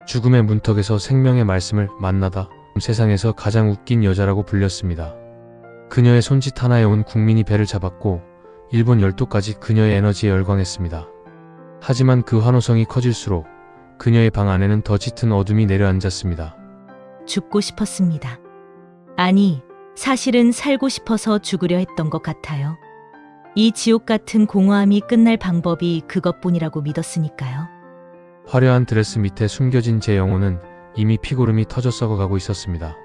죽음의 문턱에서 생명의 말씀을 만나다 세상에서 가장 웃긴 여자라고 불렸습니다. 그녀의 손짓 하나에 온 국민이 배를 잡았고 일본 열도까지 그녀의 에너지에 열광했습니다. 하지만 그 환호성이 커질수록 그녀의 방 안에는 더 짙은 어둠이 내려앉았습니다. 죽고 싶었습니다. 아니, 사실은 살고 싶어서 죽으려 했던 것 같아요. 이 지옥 같은 공허함이 끝날 방법이 그것뿐이라고 믿었으니까요. 화려한 드레스 밑에 숨겨진 제 영혼은 이미 피고름이 터져 썩어가고 있었습니다.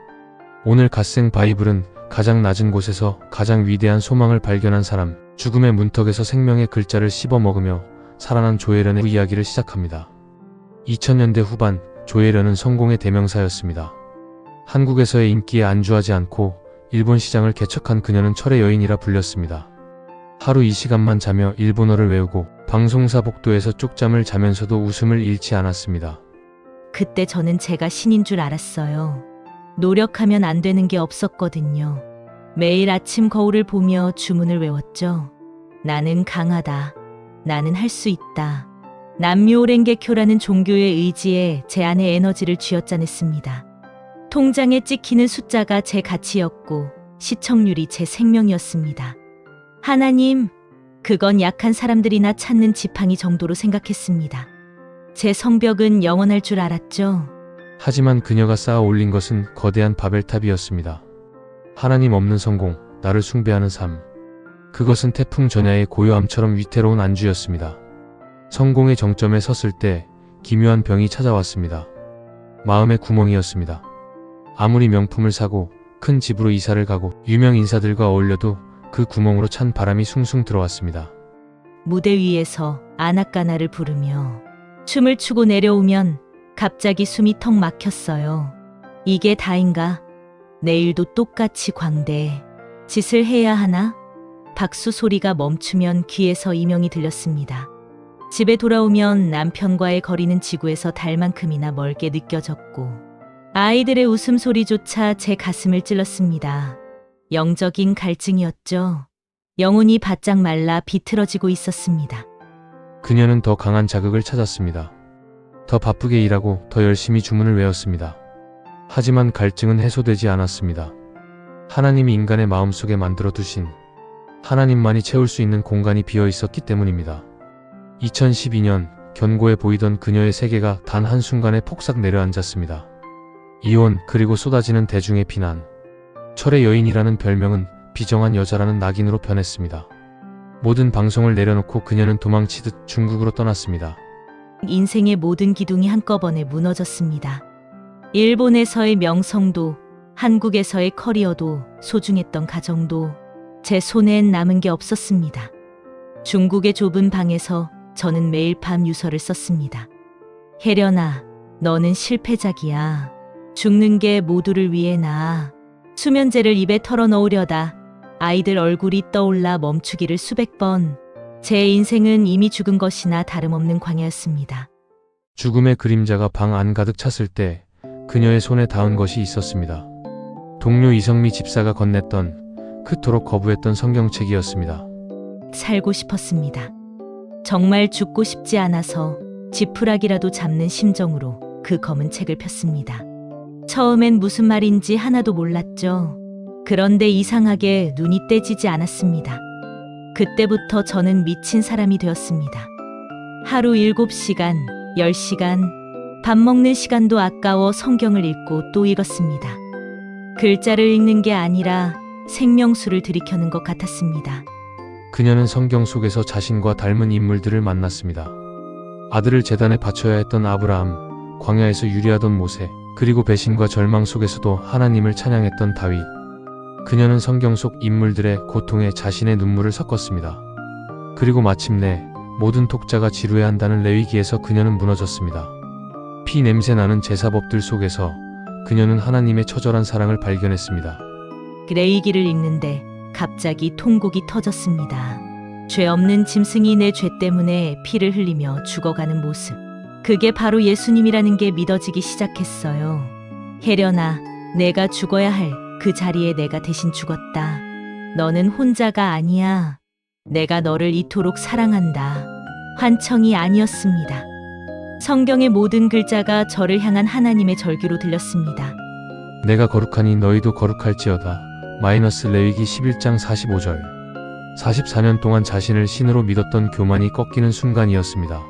오늘 갓생 바이블은 가장 낮은 곳에서 가장 위대한 소망을 발견한 사람, 죽음의 문턱에서 생명의 글자를 씹어먹으며 살아난 조혜련의 이야기를 시작합니다. 2000년대 후반, 조혜련은 성공의 대명사였습니다. 한국에서의 인기에 안주하지 않고 일본 시장을 개척한 그녀는 철의 여인이라 불렸습니다. 하루 2시간만 자며 일본어를 외우고 방송사 복도에서 쪽잠을 자면서도 웃음을 잃지 않았습니다. 그때 저는 제가 신인 줄 알았어요. 노력하면 안 되는 게 없었거든요. 매일 아침 거울을 보며 주문을 외웠죠. 나는 강하다. 나는 할 수 있다. 남묘랭개교라는 종교의 의지에 제 안에 에너지를 쥐어짜냈습니다. 통장에 찍히는 숫자가 제 가치였고 시청률이 제 생명이었습니다. 하나님, 그건 약한 사람들이나 찾는 지팡이 정도로 생각했습니다. 제 성벽은 영원할 줄 알았죠. 하지만 그녀가 쌓아 올린 것은 거대한 바벨탑이었습니다. 하나님 없는 성공, 나를 숭배하는 삶. 그것은 태풍 전야의 고요함처럼 위태로운 안주였습니다. 성공의 정점에 섰을 때 기묘한 병이 찾아왔습니다. 마음의 구멍이었습니다. 아무리 명품을 사고 큰 집으로 이사를 가고 유명 인사들과 어울려도 그 구멍으로 찬 바람이 숭숭 들어왔습니다. 무대 위에서 아나까나를 부르며 춤을 추고 내려오면 갑자기 숨이 턱 막혔어요. 이게 다인가? 내일도 똑같이 광대. 짓을 해야 하나? 박수 소리가 멈추면 귀에서 이명이 들렸습니다. 집에 돌아오면 남편과의 거리는 지구에서 달만큼이나 멀게 느껴졌고 아이들의 웃음소리조차 제 가슴을 찔렀습니다. 영적인 갈증이었죠. 영혼이 바짝 말라 비틀어지고 있었습니다. 그녀는 더 강한 자극을 찾았습니다. 더 바쁘게 일하고 더 열심히 주문을 외웠습니다. 하지만 갈증은 해소되지 않았습니다. 하나님이 인간의 마음속에 만들어 두신 하나님만이 채울 수 있는 공간이 비어 있었기 때문입니다. 2012년 견고해 보이던 그녀의 세계가 단 한순간에 폭삭 내려앉았습니다. 이혼, 그리고 쏟아지는 대중의 비난. 철의 여인이라는 별명은 비정한 여자라는 낙인으로 변했습니다. 모든 방송을 내려놓고 그녀는 도망치듯 중국으로 떠났습니다. 인생의 모든 기둥이 한꺼번에 무너졌습니다. 일본에서의 명성도, 한국에서의 커리어도, 소중했던 가정도 제 손엔 남은 게 없었습니다. 중국의 좁은 방에서 저는 매일 밤 유서를 썼습니다. 혜련아, 너는 실패작이야. 죽는 게 모두를 위해 나아. 수면제를 입에 털어넣으려다 아이들 얼굴이 떠올라 멈추기를 수백 번. 제 인생은 이미 죽은 것이나 다름없는 광야였습니다. 죽음의 그림자가 방 안 가득 찼을 때 그녀의 손에 닿은 것이 있었습니다. 동료 이성미 집사가 건넸던 그토록 거부했던 성경책이었습니다. 살고 싶었습니다. 정말 죽고 싶지 않아서 지푸라기라도 잡는 심정으로 그 검은 책을 폈습니다. 처음엔 무슨 말인지 하나도 몰랐죠. 그런데 이상하게 눈이 떼지지 않았습니다. 그때부터 저는 미친 사람이 되었습니다. 하루 7시간, 10시간, 밥 먹는 시간도 아까워 성경을 읽고 또 읽었습니다. 글자를 읽는 게 아니라 생명수를 들이켜는 것 같았습니다. 그녀는 성경 속에서 자신과 닮은 인물들을 만났습니다. 아들을 제단에 바쳐야 했던 아브라함, 광야에서 유리하던 모세, 그리고 배신과 절망 속에서도 하나님을 찬양했던 다윗. 그녀는 성경 속 인물들의 고통에 자신의 눈물을 섞었습니다. 그리고 마침내 모든 독자가 지루해한다는 레위기에서 그녀는 무너졌습니다. 피 냄새 나는 제사법들 속에서 그녀는 하나님의 처절한 사랑을 발견했습니다. 레위기를 읽는데 갑자기 통곡이 터졌습니다. 죄 없는 짐승이 내 죄 때문에 피를 흘리며 죽어가는 모습. 그게 바로 예수님이라는 게 믿어지기 시작했어요. 혜련아, 내가 죽어야 할 그 자리에 내가 대신 죽었다. 너는 혼자가 아니야. 내가 너를 이토록 사랑한다. 환청이 아니었습니다. 성경의 모든 글자가 저를 향한 하나님의 절규로 들렸습니다. 내가 거룩하니 너희도 거룩할지어다. 레위기 11장 45절. 44년 동안 자신을 신으로 믿었던 교만이 꺾이는 순간이었습니다.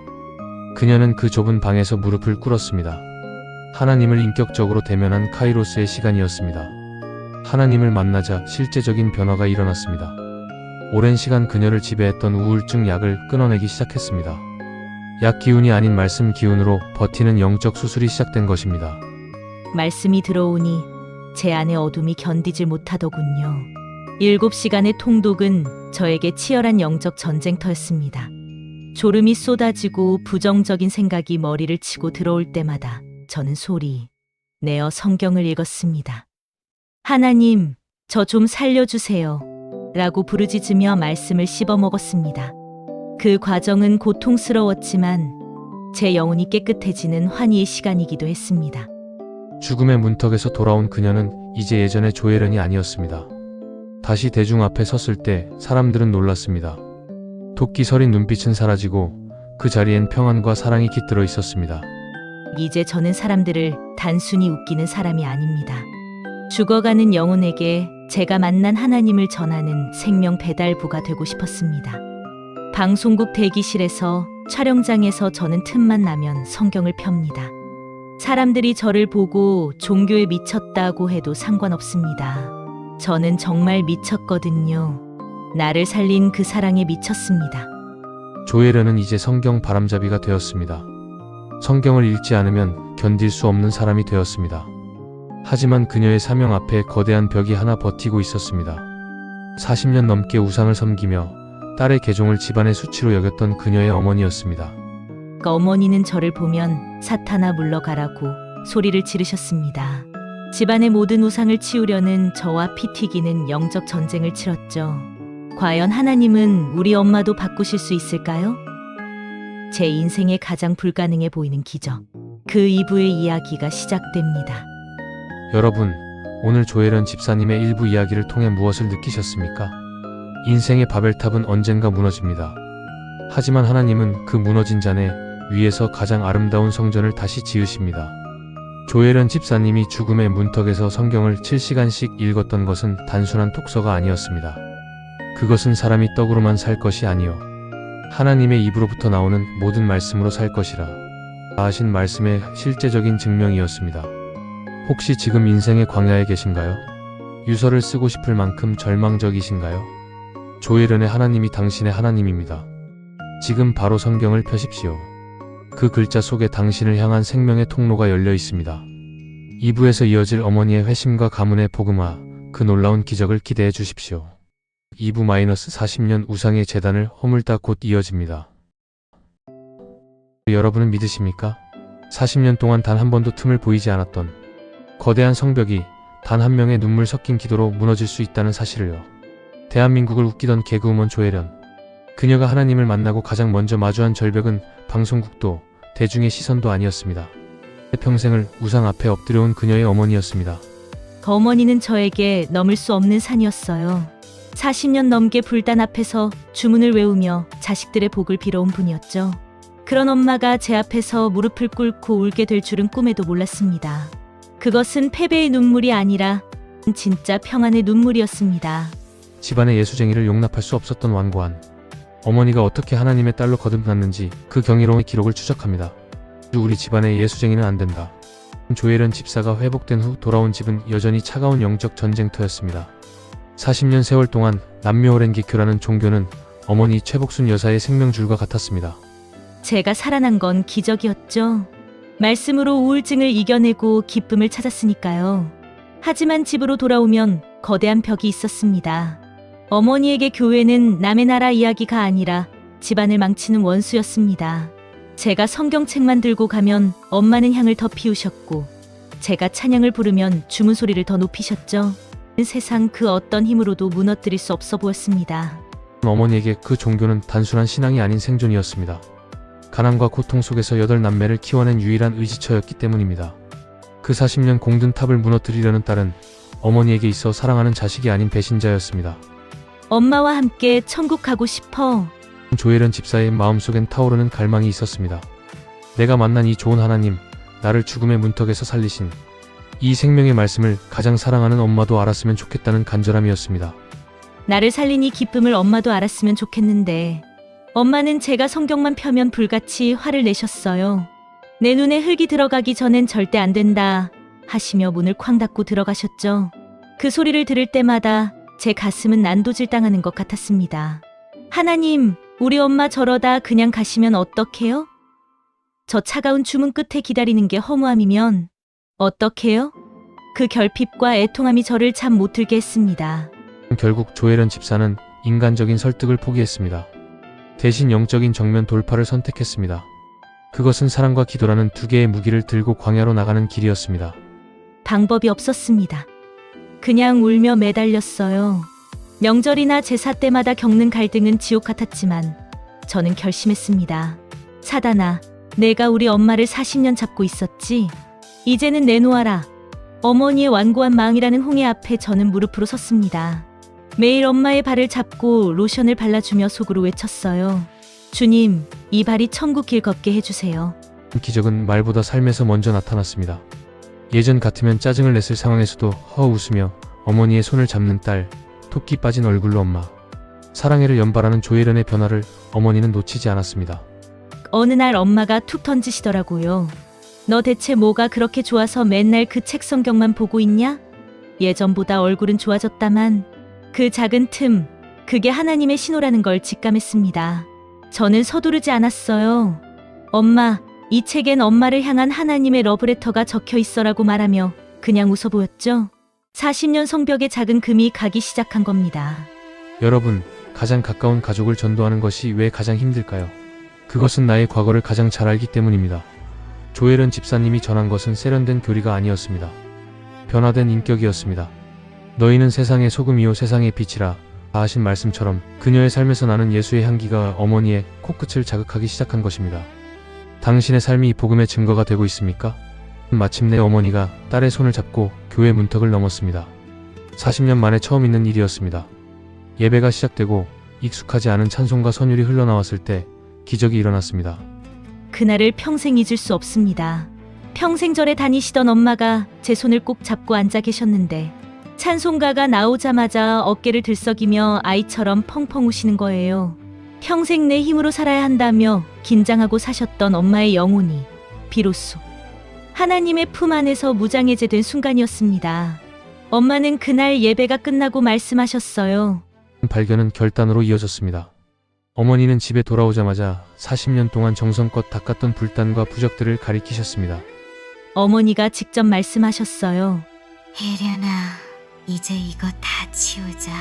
그녀는 그 좁은 방에서 무릎을 꿇었습니다. 하나님을 인격적으로 대면한 카이로스의 시간이었습니다. 하나님을 만나자 실제적인 변화가 일어났습니다. 오랜 시간 그녀를 지배했던 우울증 약을 끊어내기 시작했습니다. 약 기운이 아닌 말씀 기운으로 버티는 영적 수술이 시작된 것입니다. 말씀이 들어오니 제 안의 어둠이 견디질 못하더군요. 7시간의 통독은 저에게 치열한 영적 전쟁터였습니다. 졸음이 쏟아지고 부정적인 생각이 머리를 치고 들어올 때마다 저는 소리 내어 성경을 읽었습니다. 하나님, 저 좀 살려주세요. 라고 부르짖으며 말씀을 씹어 먹었습니다. 그 과정은 고통스러웠지만 제 영혼이 깨끗해지는 환희의 시간이기도 했습니다. 죽음의 문턱에서 돌아온 그녀는 이제 예전의 조혜련이 아니었습니다. 다시 대중 앞에 섰을 때 사람들은 놀랐습니다. 도끼 서린 눈빛은 사라지고 그 자리엔 평안과 사랑이 깃들어 있었습니다. 이제 저는 사람들을 단순히 웃기는 사람이 아닙니다. 죽어가는 영혼에게 제가 만난 하나님을 전하는 생명 배달부가 되고 싶었습니다. 방송국 대기실에서 촬영장에서 저는 틈만 나면 성경을 펴니다. 사람들이 저를 보고 종교에 미쳤다고 해도 상관없습니다. 저는 정말 미쳤거든요. 나를 살린 그 사랑에 미쳤습니다. 조혜련은 이제 성경 바람잡이가 되었습니다. 성경을 읽지 않으면 견딜 수 없는 사람이 되었습니다. 하지만 그녀의 사명 앞에 거대한 벽이 하나 버티고 있었습니다. 40년 넘게 우상을 섬기며 딸의 개종을 집안의 수치로 여겼던 그녀의 어머니였습니다. 어머니는 저를 보면 사탄아 물러가라고 소리를 지르셨습니다. 집안의 모든 우상을 치우려는 저와 피 튀기는 영적 전쟁을 치렀죠. 과연 하나님은 우리 엄마도 바꾸실 수 있을까요? 제 인생에 가장 불가능해 보이는 기적. 그 2부의 이야기가 시작됩니다. 여러분, 오늘 조혜련 집사님의 일부 이야기를 통해 무엇을 느끼셨습니까? 인생의 바벨탑은 언젠가 무너집니다. 하지만 하나님은 그 무너진 잔해 위에서 가장 아름다운 성전을 다시 지으십니다. 조혜련 집사님이 죽음의 문턱에서 성경을 7시간씩 읽었던 것은 단순한 독서가 아니었습니다. 그것은 사람이 떡으로만 살 것이 아니요 하나님의 입으로부터 나오는 모든 말씀으로 살 것이라 하신 말씀의 실제적인 증명이었습니다. 혹시 지금 인생의 광야에 계신가요? 유서를 쓰고 싶을 만큼 절망적이신가요? 조혜련의 하나님이 당신의 하나님입니다. 지금 바로 성경을 펴십시오. 그 글자 속에 당신을 향한 생명의 통로가 열려 있습니다. 2부에서 이어질 어머니의 회심과 가문의 복음화, 그 놀라운 기적을 기대해 주십시오. 2부-40년 우상의 재단을 허물다 곧 이어집니다. 여러분은 믿으십니까? 40년 동안 단 한 번도 틈을 보이지 않았던 거대한 성벽이 단 한 명의 눈물 섞인 기도로 무너질 수 있다는 사실을요. 대한민국을 웃기던 개그우먼 조혜련. 그녀가 하나님을 만나고 가장 먼저 마주한 절벽은 방송국도 대중의 시선도 아니었습니다. 평생을 우상 앞에 엎드려온 그녀의 어머니였습니다. 어머니는 저에게 넘을 수 없는 산이었어요. 40년 넘게 불단 앞에서 주문을 외우며 자식들의 복을 빌어온 분이었죠. 그런 엄마가 제 앞에서 무릎을 꿇고 울게 될 줄은 꿈에도 몰랐습니다. 그것은 패배의 눈물이 아니라 진짜 평안의 눈물이었습니다. 집안의 예수쟁이를 용납할 수 없었던 완고한 어머니가 어떻게 하나님의 딸로 거듭났는지 그 경이로운 기록을 추적합니다. 우리 집안의 예수쟁이는 안 된다. 조혜련 집사가 회복된 후 돌아온 집은 여전히 차가운 영적 전쟁터였습니다. 40년 세월 동안 남묘오렌기교라는 종교는 어머니 최복순 여사의 생명줄과 같았습니다. 제가 살아난 건 기적이었죠. 말씀으로 우울증을 이겨내고 기쁨을 찾았으니까요. 하지만 집으로 돌아오면 거대한 벽이 있었습니다. 어머니에게 교회는 남의 나라 이야기가 아니라 집안을 망치는 원수였습니다. 제가 성경책만 들고 가면 엄마는 향을 더 피우셨고 제가 찬양을 부르면 주문 소리를 더 높이셨죠. 세상 그 어떤 힘으로도 무너뜨릴 수 없어 보였습니다. 어머니에게 그 종교는 단순한 신앙이 아닌 생존이었습니다. 가난과 고통 속에서 8남매를 키워낸 유일한 의지처였기 때문입니다. 그 40년 공든 탑을 무너뜨리려는 딸은 어머니에게 있어 사랑하는 자식이 아닌 배신자였습니다. 엄마와 함께 천국 가고 싶어. 조혜련 집사의 마음속엔 타오르는 갈망이 있었습니다. 내가 만난 이 좋은 하나님, 나를 죽음의 문턱에서 살리신 이 생명의 말씀을 가장 사랑하는 엄마도 알았으면 좋겠다는 간절함이었습니다. 나를 살린 이 기쁨을 엄마도 알았으면 좋겠는데 엄마는 제가 성경만 펴면 불같이 화를 내셨어요. 내 눈에 흙이 들어가기 전엔 절대 안 된다 하시며 문을 쾅 닫고 들어가셨죠. 그 소리를 들을 때마다 제 가슴은 난도질 당하는 것 같았습니다. 하나님, 우리 엄마 저러다 그냥 가시면 어떡해요? 저 차가운 주문 끝에 기다리는 게 허무함이면 어떡해요? 그 결핍과 애통함이 저를 잠 못 들게 했습니다. 결국 조혜련 집사는 인간적인 설득을 포기했습니다. 대신 영적인 정면 돌파를 선택했습니다. 그것은 사랑과 기도라는 두 개의 무기를 들고 광야로 나가는 길이었습니다. 방법이 없었습니다. 그냥 울며 매달렸어요. 명절이나 제사 때마다 겪는 갈등은 지옥 같았지만 저는 결심했습니다. 사단아, 내가 우리 엄마를 40년 잡고 있었지? 이제는 내놓아라. 어머니의 완고한 마음이라는 홍해 앞에 저는 무릎으로 섰습니다. 매일 엄마의 발을 잡고 로션을 발라주며 속으로 외쳤어요. 주님, 이 발이 천국 길 걷게 해주세요. 기적은 말보다 삶에서 먼저 나타났습니다. 예전 같으면 짜증을 냈을 상황에서도 허 웃으며 어머니의 손을 잡는 딸, 토끼 빠진 얼굴로 엄마. 사랑해를 연발하는 조혜련의 변화를 어머니는 놓치지 않았습니다. 어느 날 엄마가 툭 던지시더라고요. 너 대체 뭐가 그렇게 좋아서 맨날 그 책 성경만 보고 있냐? 예전보다 얼굴은 좋아졌다만 그 작은 틈, 그게 하나님의 신호라는 걸 직감했습니다. 저는 서두르지 않았어요. 엄마, 이 책엔 엄마를 향한 하나님의 러브레터가 적혀 있어라고 말하며 그냥 웃어 보였죠. 40년 성벽에 작은 금이 가기 시작한 겁니다. 여러분, 가장 가까운 가족을 전도하는 것이 왜 가장 힘들까요? 그것은 나의 과거를 가장 잘 알기 때문입니다. 조혜련 집사님이 전한 것은 세련된 교리가 아니었습니다. 변화된 인격이었습니다. 너희는 세상의 소금이요 세상의 빛이라 하신 말씀처럼 그녀의 삶에서 나는 예수의 향기가 어머니의 코끝을 자극하기 시작한 것입니다. 당신의 삶이 이 복음의 증거가 되고 있습니까? 마침내 어머니가 딸의 손을 잡고 교회 문턱을 넘었습니다. 40년 만에 처음 있는 일이었습니다. 예배가 시작되고 익숙하지 않은 찬송과 선율이 흘러나왔을 때 기적이 일어났습니다. 그날을 평생 잊을 수 없습니다. 평생 절에 다니시던 엄마가 제 손을 꼭 잡고 앉아 계셨는데 찬송가가 나오자마자 어깨를 들썩이며 아이처럼 펑펑 우시는 거예요. 평생 내 힘으로 살아야 한다며 긴장하고 사셨던 엄마의 영혼이 비로소 하나님의 품 안에서 무장해제된 순간이었습니다. 엄마는 그날 예배가 끝나고 말씀하셨어요. 발견은 결단으로 이어졌습니다. 어머니는 집에 돌아오자마자 40년 동안 정성껏 닦았던 불단과 부적들을 가리키셨습니다. 어머니가 직접 말씀하셨어요. 혜련아, 이제 이거 다 치우자.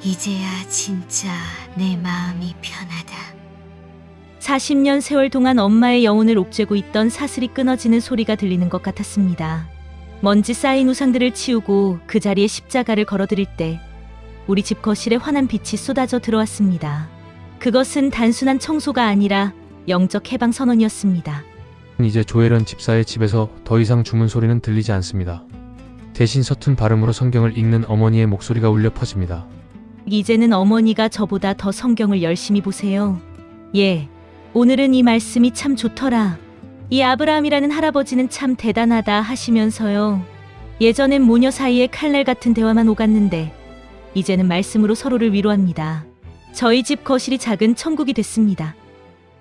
이제야 진짜 내 마음이 편하다. 40년 세월 동안 엄마의 영혼을 옥죄고 있던 사슬이 끊어지는 소리가 들리는 것 같았습니다. 먼지 쌓인 우상들을 치우고 그 자리에 십자가를 걸어드릴 때 우리 집 거실에 환한 빛이 쏟아져 들어왔습니다. 그것은 단순한 청소가 아니라 영적 해방 선언이었습니다. 이제 조혜련 집사의 집에서 더 이상 주문 소리는 들리지 않습니다. 대신 서툰 발음으로 성경을 읽는 어머니의 목소리가 울려 퍼집니다. 이제는 어머니가 저보다 더 성경을 열심히 보세요. 예, 오늘은 이 말씀이 참 좋더라. 이 아브라함이라는 할아버지는 참 대단하다 하시면서요. 예전엔 모녀 사이에 칼날 같은 대화만 오갔는데 이제는 말씀으로 서로를 위로합니다. 저희 집 거실이 작은 천국이 됐습니다.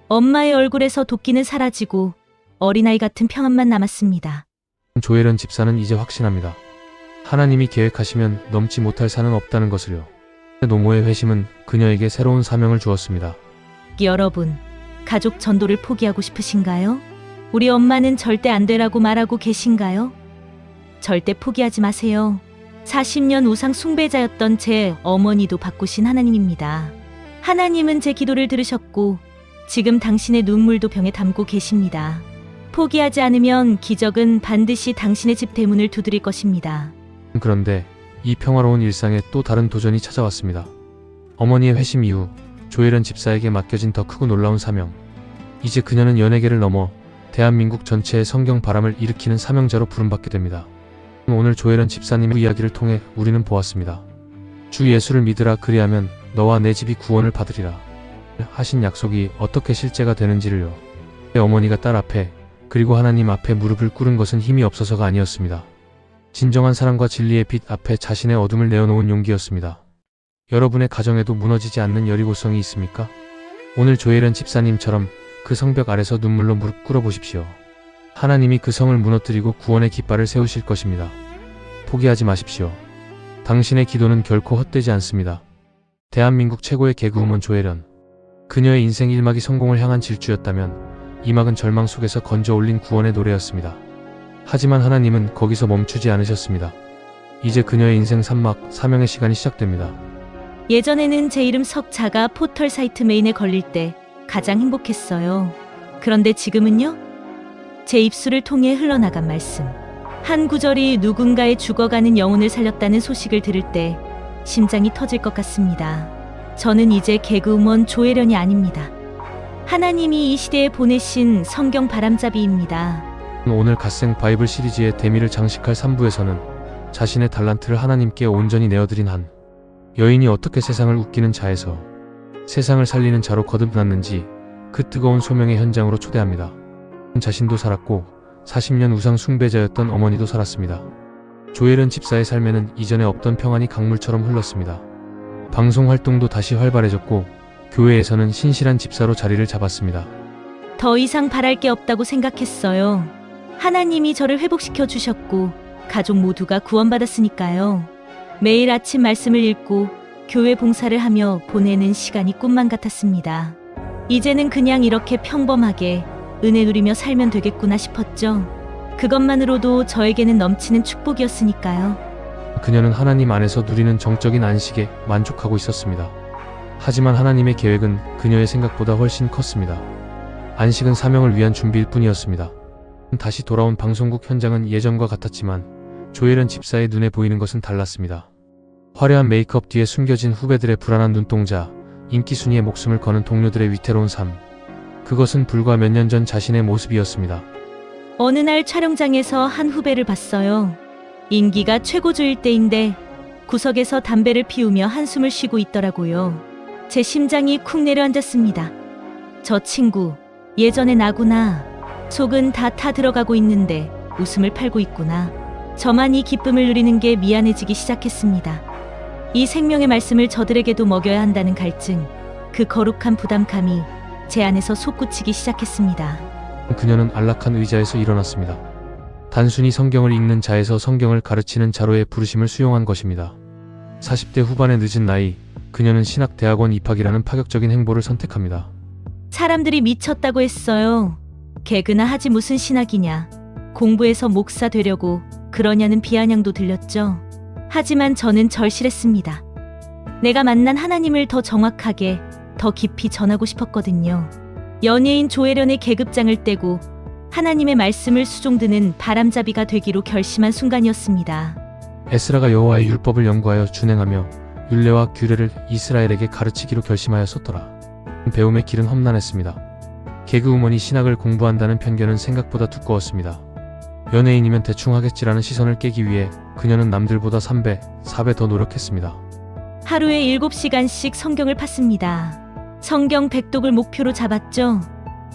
엄마의 얼굴에서 도끼는 사라지고 어린아이 같은 평안만 남았습니다. 조혜련 집사는 이제 확신합니다. 하나님이 계획하시면 넘지 못할 산은 없다는 것을요. 노모의 회심은 그녀에게 새로운 사명을 주었습니다. 여러분, 가족 전도를 포기하고 싶으신가요? 우리 엄마는 절대 안 되라고 말하고 계신가요? 절대 포기하지 마세요. 40년 우상 숭배자였던 제 어머니도 바꾸신 하나님입니다. 하나님은 제 기도를 들으셨고 지금 당신의 눈물도 병에 담고 계십니다. 포기하지 않으면 기적은 반드시 당신의 집 대문을 두드릴 것입니다. 그런데 이 평화로운 일상에 또 다른 도전이 찾아왔습니다. 어머니의 회심 이후 조혜련 집사에게 맡겨진 더 크고 놀라운 사명. 이제 그녀는 연예계를 넘어 대한민국 전체의 성경 바람을 일으키는 사명자로 부름받게 됩니다. 오늘 조혜련 집사님의 이야기를 통해 우리는 보았습니다. 주 예수를 믿으라, 그리하면 너와 내 집이 구원을 받으리라 하신 약속이 어떻게 실제가 되는지를요. 어머니가 딸 앞에 그리고 하나님 앞에 무릎을 꿇은 것은 힘이 없어서가 아니었습니다. 진정한 사랑과 진리의 빛 앞에 자신의 어둠을 내어놓은 용기였습니다. 여러분의 가정에도 무너지지 않는 여리고성이 있습니까? 오늘 조혜련 집사님처럼 그 성벽 아래서 눈물로 무릎 꿇어 보십시오. 하나님이 그 성을 무너뜨리고 구원의 깃발을 세우실 것입니다. 포기하지 마십시오. 당신의 기도는 결코 헛되지 않습니다. 대한민국 최고의 개그우먼 조혜련. 그녀의 인생 1막이 성공을 향한 질주였다면 2막은 절망 속에서 건져 올린 구원의 노래였습니다. 하지만 하나님은 거기서 멈추지 않으셨습니다. 이제 그녀의 인생 3막, 사명의 시간이 시작됩니다. 예전에는 제 이름 석자가 포털 사이트 메인에 걸릴 때 가장 행복했어요. 그런데 지금은요? 제 입술을 통해 흘러나간 말씀. 한 구절이 누군가의 죽어가는 영혼을 살렸다는 소식을 들을 때 심장이 터질 것 같습니다. 저는 이제 개그우먼 조혜련이 아닙니다. 하나님이 이 시대에 보내신 성경 바람잡이입니다. 오늘 갓생 바이블 시리즈의 대미를 장식할 3부에서는 자신의 달란트를 하나님께 온전히 내어드린 한 여인이 어떻게 세상을 웃기는 자에서 세상을 살리는 자로 거듭났는지 그 뜨거운 소명의 현장으로 초대합니다. 자신도 살았고 40년 우상 숭배자였던 어머니도 살았습니다. 조혜련 집사의 삶에는 이전에 없던 평안이 강물처럼 흘렀습니다. 방송 활동도 다시 활발해졌고 교회에서는 신실한 집사로 자리를 잡았습니다. 더 이상 바랄 게 없다고 생각했어요. 하나님이 저를 회복시켜 주셨고 가족 모두가 구원받았으니까요. 매일 아침 말씀을 읽고 교회 봉사를 하며 보내는 시간이 꿈만 같았습니다. 이제는 그냥 이렇게 평범하게 은혜 누리며 살면 되겠구나 싶었죠. 그것만으로도 저에게는 넘치는 축복이었으니까요. 그녀는 하나님 안에서 누리는 정적인 안식에 만족하고 있었습니다. 하지만 하나님의 계획은 그녀의 생각보다 훨씬 컸습니다. 안식은 사명을 위한 준비일 뿐이었습니다. 다시 돌아온 방송국 현장은 예전과 같았지만 조혜련 집사의 눈에 보이는 것은 달랐습니다. 화려한 메이크업 뒤에 숨겨진 후배들의 불안한 눈동자, 인기 순위에 목숨을 거는 동료들의 위태로운 삶. 그것은 불과 몇 년 전 자신의 모습이었습니다. 어느 날 촬영장에서 한 후배를 봤어요. 인기가 최고조일 때인데 구석에서 담배를 피우며 한숨을 쉬고 있더라고요. 제 심장이 쿵 내려앉았습니다. 저 친구, 예전의 나구나. 속은 다 타들어가고 있는데 웃음을 팔고 있구나. 저만 이 기쁨을 누리는 게 미안해지기 시작했습니다. 이 생명의 말씀을 저들에게도 먹여야 한다는 갈증, 그 거룩한 부담감이 제 안에서 솟구치기 시작했습니다. 그녀는 안락한 의자에서 일어났습니다. 단순히 성경을 읽는 자에서 성경을 가르치는 자로의 부르심을 수용한 것입니다. 40대 후반의 늦은 나이, 그녀는 신학대학원 입학이라는 파격적인 행보를 선택합니다. 사람들이 미쳤다고 했어요. 개그나 하지 무슨 신학이냐. 공부해서 목사 되려고 그러냐는 비아냥도 들렸죠. 하지만 저는 절실했습니다. 내가 만난 하나님을 더 정확하게, 더 깊이 전하고 싶었거든요. 연예인 조혜련의 계급장을 떼고 하나님의 말씀을 수종드는 바람잡이가 되기로 결심한 순간이었습니다. 에스라가 여호와의 율법을 연구하여 준행하며 율례와 규례를 이스라엘에게 가르치기로 결심하였었더라. 배움의 길은 험난했습니다. 개그우먼이 신학을 공부한다는 편견은 생각보다 두꺼웠습니다. 연예인이면 대충 하겠지라는 시선을 깨기 위해 그녀는 남들보다 3배, 4배 더 노력했습니다. 하루에 7시간씩 성경을 팠습니다. 성경 100독을 목표로 잡았죠.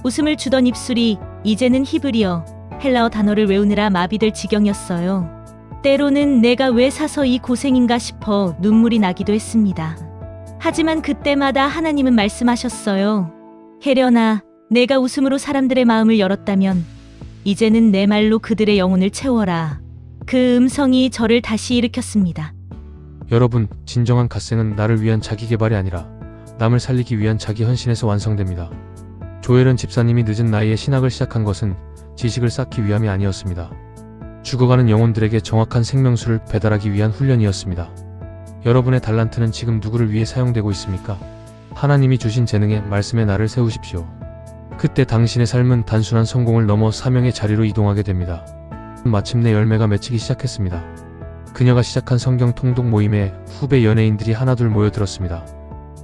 웃음을 주던 입술이 이제는 히브리어, 헬라어 단어를 외우느라 마비될 지경이었어요. 때로는 내가 왜 사서 이 고생인가 싶어 눈물이 나기도 했습니다. 하지만 그때마다 하나님은 말씀하셨어요. 혜련아, 내가 웃음으로 사람들의 마음을 열었다면 이제는 내 말로 그들의 영혼을 채워라. 그 음성이 저를 다시 일으켰습니다. 여러분, 진정한 갓생은 나를 위한 자기 개발이 아니라 남을 살리기 위한 자기 헌신에서 완성됩니다. 조혜련 집사님이 늦은 나이에 신학을 시작한 것은 지식을 쌓기 위함이 아니었습니다. 죽어가는 영혼들에게 정확한 생명수를 배달하기 위한 훈련이었습니다. 여러분의 달란트는 지금 누구를 위해 사용되고 있습니까? 하나님이 주신 재능에 말씀의 날을 세우십시오. 그때 당신의 삶은 단순한 성공을 넘어 사명의 자리로 이동하게 됩니다. 마침내 열매가 맺히기 시작했습니다. 그녀가 시작한 성경 통독 모임에 후배 연예인들이 하나둘 모여들었습니다.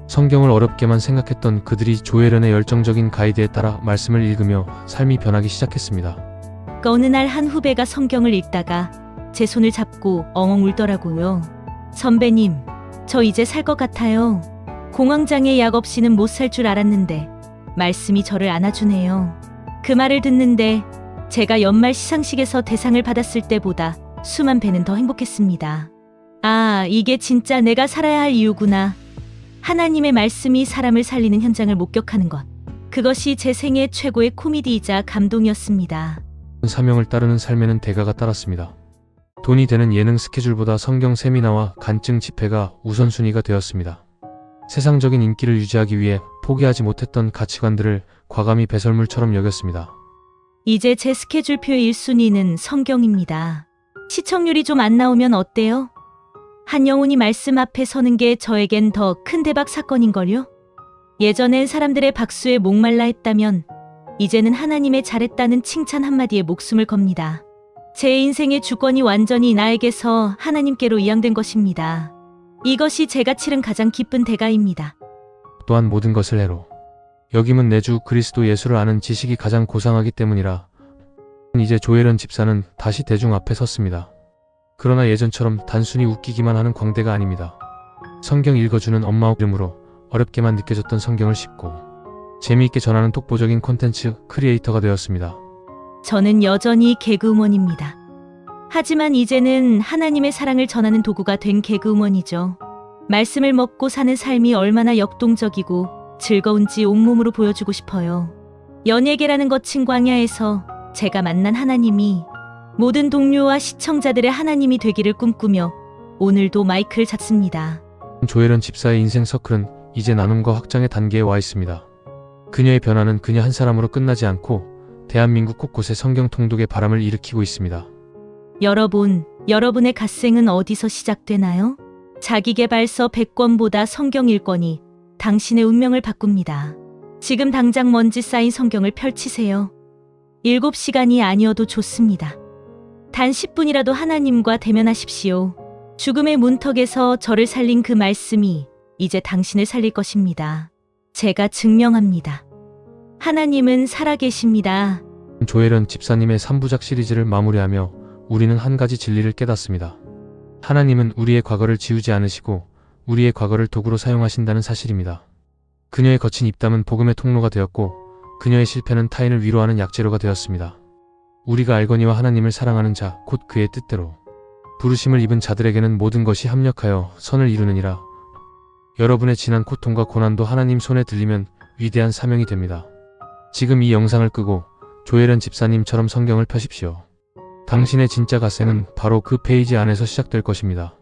성경을 어렵게만 생각했던 그들이 조혜련의 열정적인 가이드에 따라 말씀을 읽으며 삶이 변하기 시작했습니다. 어느 날 한 후배가 성경을 읽다가 제 손을 잡고 엉엉 울더라고요. 선배님, 저 이제 살 것 같아요. 공황장애 약 없이는 못 살 줄 알았는데 말씀이 저를 안아주네요. 그 말을 듣는데 제가 연말 시상식에서 대상을 받았을 때보다 수만 배는 더 행복했습니다. 아, 이게 진짜 내가 살아야 할 이유구나. 하나님의 말씀이 사람을 살리는 현장을 목격하는 것. 그것이 제 생애 최고의 코미디이자 감동이었습니다. 사명을 따르는 삶에는 대가가 따랐습니다. 돈이 되는 예능 스케줄보다 성경 세미나와 간증 집회가 우선순위가 되었습니다. 세상적인 인기를 유지하기 위해 포기하지 못했던 가치관들을 과감히 배설물처럼 여겼습니다. 이제 제 스케줄표 1순위는 성경입니다. 시청률이 좀 안 나오면 어때요? 한 영혼이 말씀 앞에 서는 게 저에겐 더 큰 대박 사건인걸요? 예전엔 사람들의 박수에 목말라 했다면 이제는 하나님의 잘했다는 칭찬 한마디에 목숨을 겁니다. 제 인생의 주권이 완전히 나에게서 하나님께로 이양된 것입니다. 이것이 제가 치른 가장 기쁜 대가입니다. 또한 모든 것을 해로 여김은 내 주 그리스도 예수를 아는 지식이 가장 고상하기 때문이라. 이제 조혜련 집사는 다시 대중 앞에 섰습니다. 그러나 예전처럼 단순히 웃기기만 하는 광대가 아닙니다. 성경 읽어주는 엄마 이름으로 어렵게만 느껴졌던 성경을 쉽고 재미있게 전하는 독보적인 콘텐츠 크리에이터가 되었습니다. 저는 여전히 개그우먼입니다. 하지만 이제는 하나님의 사랑을 전하는 도구가 된 개그우먼이죠. 말씀을 먹고 사는 삶이 얼마나 역동적이고 즐거운지 온몸으로 보여주고 싶어요. 연예계라는 거친 광야에서 제가 만난 하나님이 모든 동료와 시청자들의 하나님이 되기를 꿈꾸며 오늘도 마이크를 잡습니다. 조혜련 집사의 인생 서클은 이제 나눔과 확장의 단계에 와 있습니다. 그녀의 변화는 그녀 한 사람으로 끝나지 않고 대한민국 곳곳에 성경 통독의 바람을 일으키고 있습니다. 여러분의 갓생은 어디서 시작되나요? 자기계발서 100권보다 성경 1권이 당신의 운명을 바꿉니다. 지금 당장 먼지 쌓인 성경을 펼치세요. 7시간이 아니어도 좋습니다. 단 10분이라도 하나님과 대면하십시오. 죽음의 문턱에서 저를 살린 그 말씀이 이제 당신을 살릴 것입니다. 제가 증명합니다. 하나님은 살아계십니다. 조혜련 집사님의 3부작 시리즈를 마무리하며 우리는 한 가지 진리를 깨닫습니다. 하나님은 우리의 과거를 지우지 않으시고 우리의 과거를 도구로 사용하신다는 사실입니다. 그녀의 거친 입담은 복음의 통로가 되었고 그녀의 실패는 타인을 위로하는 약재료가 되었습니다. 우리가 알거니와 하나님을 사랑하는 자, 곧 그의 뜻대로 부르심을 입은 자들에게는 모든 것이 합력하여 선을 이루느니라. 여러분의 지난 고통과 고난도 하나님 손에 들리면 위대한 사명이 됩니다. 지금 이 영상을 끄고 조혜련 집사님처럼 성경을 펴십시오. 당신의 진짜 갓생은 바로 그 페이지 안에서 시작될 것입니다.